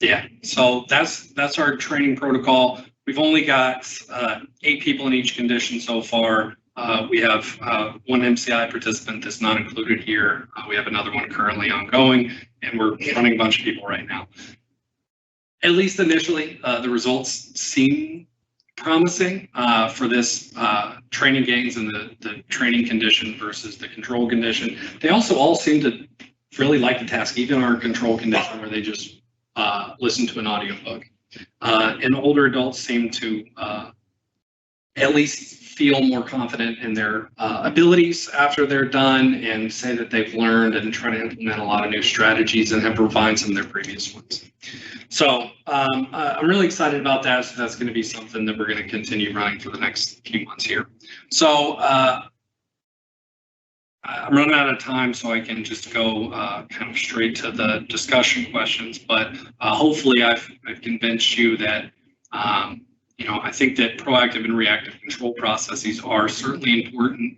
yeah, so that's our training protocol. We've only got 8 people in each condition so far. We have one MCI participant that's not included here. We have another one currently ongoing, and we're running a bunch of people right now. At least initially, the results seem promising for this training gains in the training condition versus the control condition. They also all seem to really like the task, even our control condition where they just listen to an audiobook. And older adults seem to at least feel more confident in their abilities after they're done, and say that they've learned and try to implement a lot of new strategies and have refined some of their previous ones. So I'm really excited about that. So that's going to be something that we're going to continue running for the next few months here. So I'm running out of time, so I can just go kind of straight to the discussion questions. But hopefully I've convinced you that I think that proactive and reactive control processes are certainly important.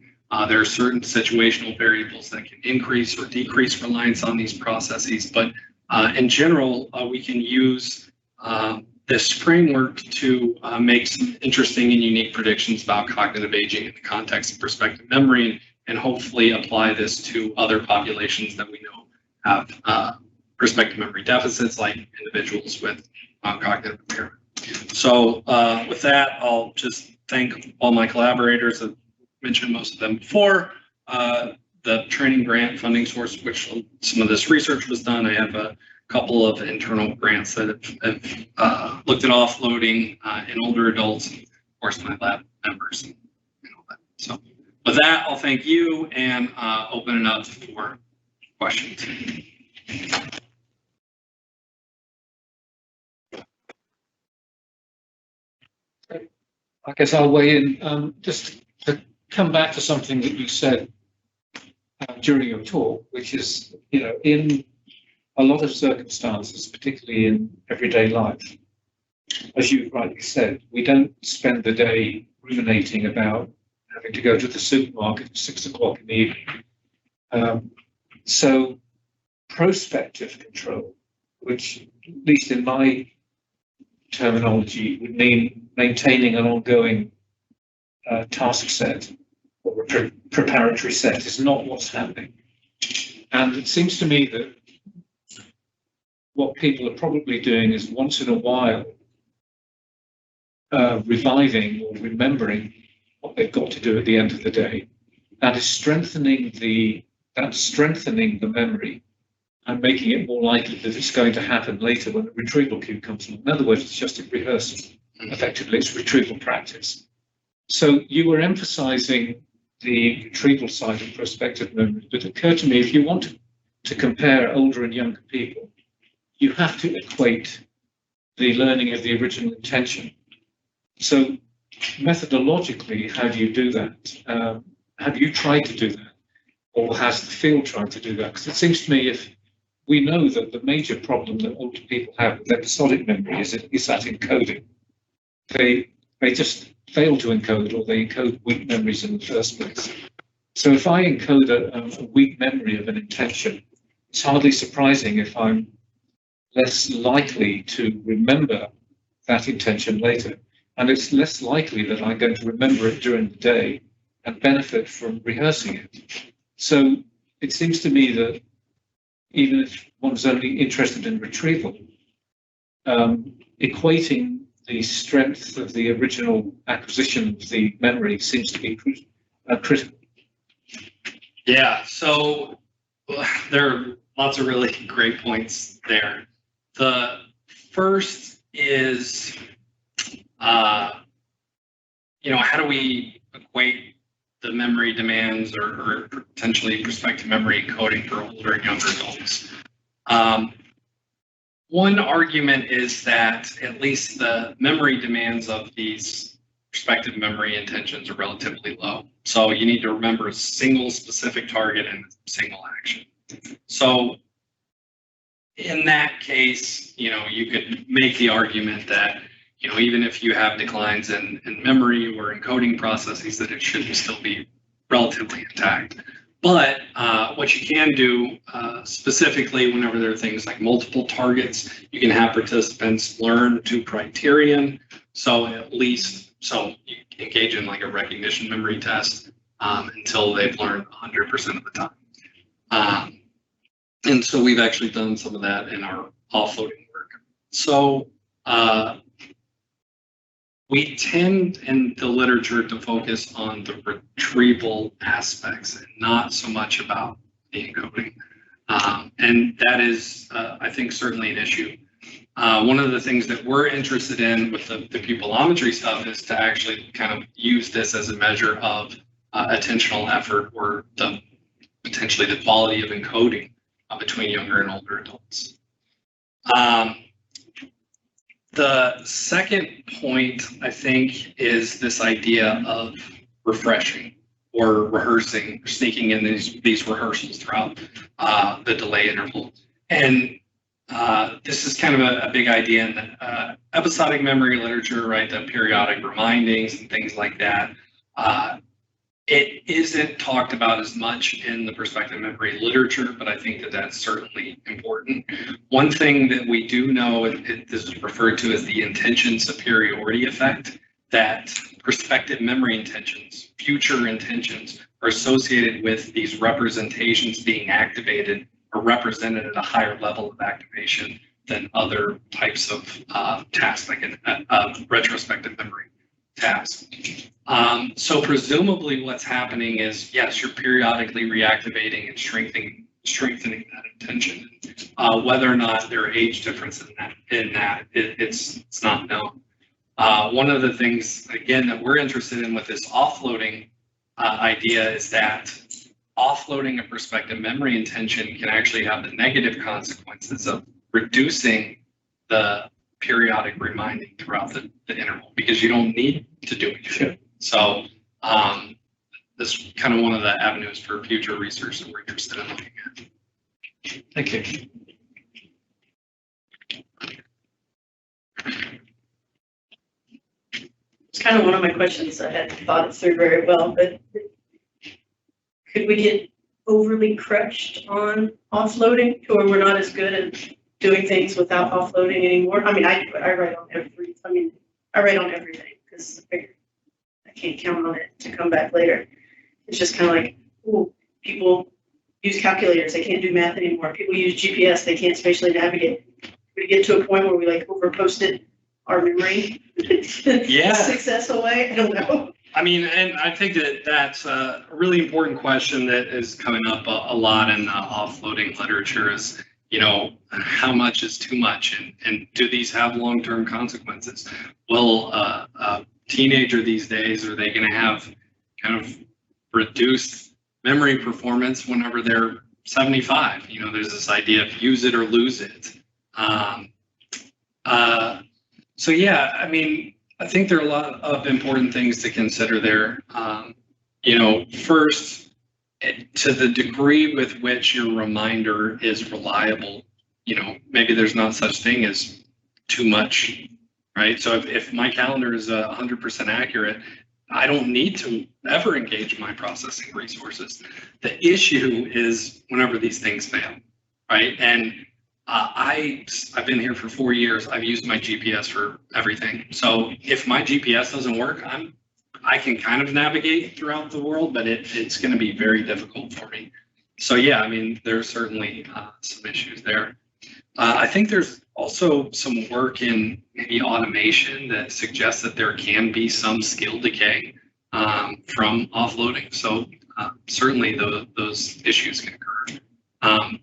There are certain situational variables that can increase or decrease reliance on these processes, but in general, we can use this framework to make some interesting and unique predictions about cognitive aging in the context of prospective memory, and hopefully apply this to other populations that we know have prospective memory deficits, like individuals with cognitive impairment. So with that, I'll just thank all my collaborators. I've mentioned most of them before. The training grant funding source, which some of this research was done. I have a couple of internal grants that have looked at offloading in older adults, and of course my lab members and all that. So with that, I'll thank you and open it up for questions. I guess I'll weigh in just to come back to something that you said during your talk, which is, in a lot of circumstances, particularly in everyday life, as you rightly said, we don't spend the day ruminating about having to go to the supermarket at 6 o'clock in the evening. So prospective control, which at least in my terminology would mean maintaining an ongoing task set or a preparatory set, is not what's happening. And it seems to me that what people are probably doing is once in a while reviving or remembering what they've got to do at the end of the day. That is strengthening the memory and making it more likely that it's going to happen later when the retrieval cue comes along. In other words, it's just a rehearsal. Effectively, it's retrieval practice. So you were emphasizing the retrieval side of prospective memory, but it occurred to me, if you want to compare older and younger people, you have to equate the learning of the original intention. So methodologically, how do you do that? Have you tried to do that? Or has the field tried to do that? Because it seems to me, if we know that the major problem that older people have with episodic memory is that encoding. They just fail to encode, or they encode weak memories in the first place. So if I encode a weak memory of an intention, it's hardly surprising if I'm less likely to remember that intention later. And it's less likely that I'm going to remember it during the day and benefit from rehearsing it. So it seems to me that even if one's only interested in retrieval, equating the strength of the original acquisition of the memory seems to be critical. Yeah, so there are lots of really great points there. The first is, how do we equate the memory demands or potentially prospective memory encoding for older and younger adults? One argument is that at least the memory demands of these prospective memory intentions are relatively low. So you need to remember a single specific target and a single action. So in that case, you could make the argument that, even if you have declines in memory or encoding processes, that it should still be relatively intact. But what you can do specifically whenever there are things like multiple targets, you can have participants learn to criterion. So you engage in like a recognition memory test until they've learned 100% of the time. And so we've actually done some of that in our offloading work. So we tend in the literature to focus on the retrieval aspects and not so much about the encoding. And that is, I think, certainly an issue. One of the things that we're interested in with the pupillometry stuff is to actually kind of use this as a measure of attentional effort or potentially the quality of encoding between younger and older adults. The second point, I think, is this idea of refreshing or rehearsing, sneaking in these rehearsals throughout the delay interval. And this is kind of a big idea in the episodic memory literature, right? The periodic remindings and things like that. It isn't talked about as much in the prospective memory literature, but I think that that's certainly important. One thing that we do know, this is referred to as the intention superiority effect, that prospective memory intentions, future intentions, are associated with these representations being activated or represented at a higher level of activation than other types of tasks, like retrospective memory tasks. So presumably what's happening is, yes, you're periodically reactivating and strengthening that intention. Whether or not there are age differences in that, it's not known. One of the things, again, that we're interested in with this offloading idea is that offloading a prospective memory intention can actually have the negative consequences of reducing the periodic reminding throughout the interval, because you don't need to do it. Sure. So this is kind of one of the avenues for future research that we're interested in looking at. Thank you. It's kind of one of my questions. I hadn't thought it through very well, but could we get overly crushed on offloading to where we're not as good at doing things without offloading anymore? I mean, I write on everything because I can't count on it to come back later. It's just kind of like, oh, people use calculators, they can't do math anymore. People use GPS, they can't spatially navigate. We get to a point where we like overposted our memory. Yeah. Success away. I don't know. I mean, and I think that's a really important question that is coming up a lot in the offloading literature is, how much is too much, and do these have long-term consequences? Well, a teenager these days, are they going to have kind of reduced memory performance whenever they're 75? There's this idea of use it or lose it. So yeah, I mean, I think there are a lot of important things to consider there. First, to the degree with which your reminder is reliable, maybe there's not such thing as too much, right? So if my calendar is 100% accurate, I don't need to ever engage my processing resources. The issue is whenever these things fail, right? And I've been here for 4 years. I've used my GPS for everything. So if my GPS doesn't work, I can kind of navigate throughout the world, but it's going to be very difficult for me. So yeah, I mean, there's certainly some issues there. I think there's also some work in maybe automation that suggests that there can be some skill decay from offloading. So certainly those issues can occur.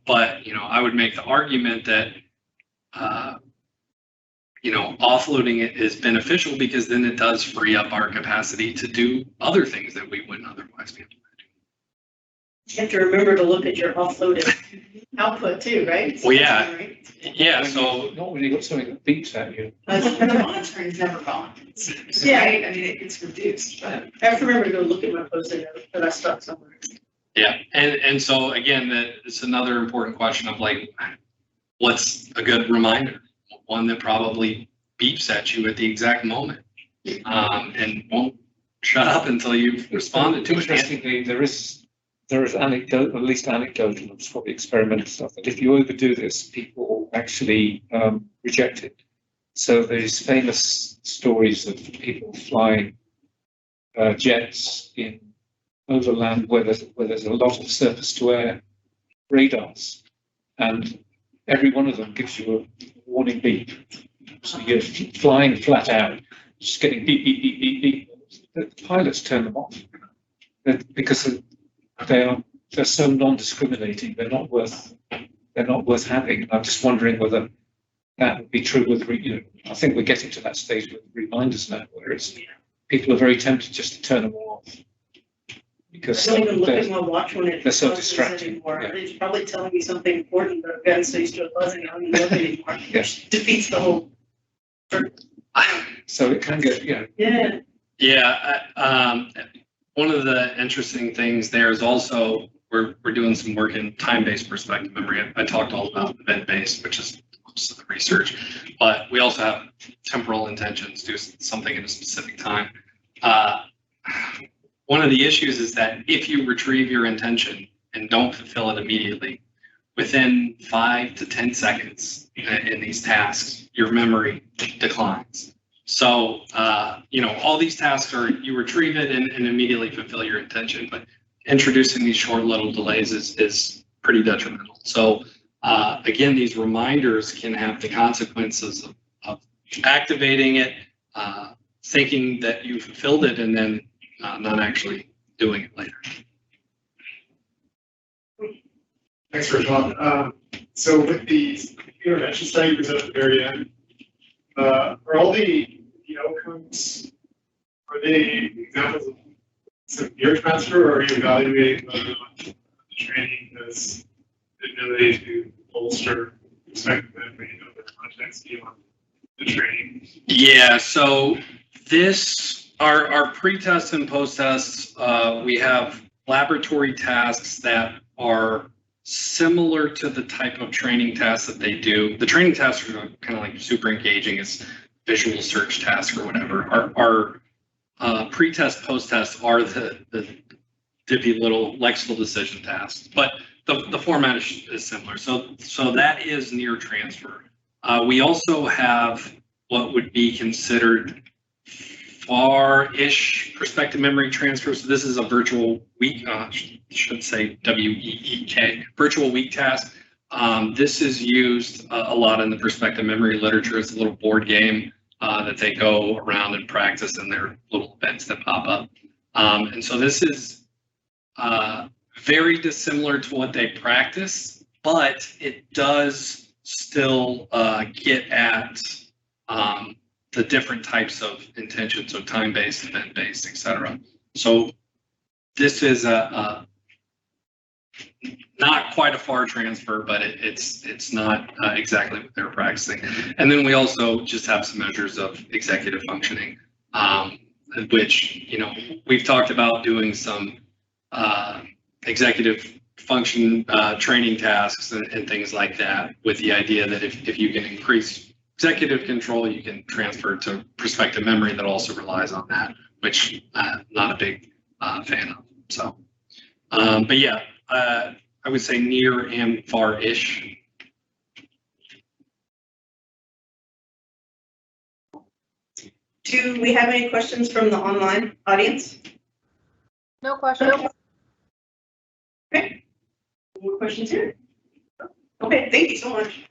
But, I would make the argument that, offloading it is beneficial because then it does free up our capacity to do other things that we wouldn't otherwise be able to do. You have to remember to look at your offloaded output too, right? Well, yeah. Right? Yeah, so Not when you've got something that beeps at you. The monitoring's never gone. Yeah. Right? I mean, it's reduced, but I have to remember to go look at my Post-it note that I stuck somewhere. yeah, and so again, it's another important question of like, what's a good reminder? One that probably beeps at you at the exact moment, and won't shut up until you've responded to it. Interestingly, there is anecdote, at least anecdotal, it's probably experimental stuff, that if you overdo this, people actually reject it. So there's famous stories of people flying jets in overland where there's a lot of surface to air radars, and every one of them gives you a warning beep. So you're flying flat out, just getting beep, beep, beep, beep, beep. The pilots turn them off because they're so non-discriminating. They're not worth having. And I'm just wondering whether that would be true with I think we're getting to that stage with reminders now, where people are very tempted just to turn them off because I don't even look at my watch when they're so buzzes distracting. anymore. Yeah. It's probably telling me something important, but I've gotten so used to it buzzing, I don't even look anymore. Yes. Defeats the whole. So it can get Yeah. Yeah, one of the interesting things there is also we're doing some work in time-based perspective memory. I talked all about event-based, which is most of the research, but we also have temporal intentions, do something in a specific time. One of the issues is that if you retrieve your intention and don't fulfill it immediately, within 5 to 10 seconds in these tasks, your memory declines. So, all these tasks are, you retrieve it and immediately fulfill your intention, but introducing these short little delays is pretty detrimental. So, again, these reminders can have the consequences of activating it, thinking that you fulfilled it, and then not actually doing it later. Thanks for John. So with the intervention study was at the very end, are all the outcomes, are they examples of severe transfer, or are you evaluating whether the training has the ability to bolster perspective memory of the context beyond the training? Yeah, so our pre-tests and post-tests, we have laboratory tasks that are similar to the type of training tasks that they do. The training tasks are kind of like super engaging as visual search tasks or whatever. Our pre-test, post-test are the dippy little lexical decision tasks, but the format is similar. So that is near transfer. We also have what would be considered far-ish perspective memory transfer. So this is a virtual week, should say WEEK, virtual week task. This is used a lot in the perspective memory literature. It's a little board game that they go around and practice in their little events that pop up. And so this is very dissimilar to what they practice, but it does still get at the different types of intentions, so time-based, event-based, etc. So this is not quite a far transfer, but it's not exactly what they're practicing. And then we also just have some measures of executive functioning, which we've talked about doing some executive function training tasks and things like that, with the idea that if you can increase executive control, you can transfer to perspective memory that also relies on that, which not a big fan of. So, but yeah, I would say near and far-ish. Do we have any questions from the online audience? No questions. Okay. More questions here? Okay, thank you so much.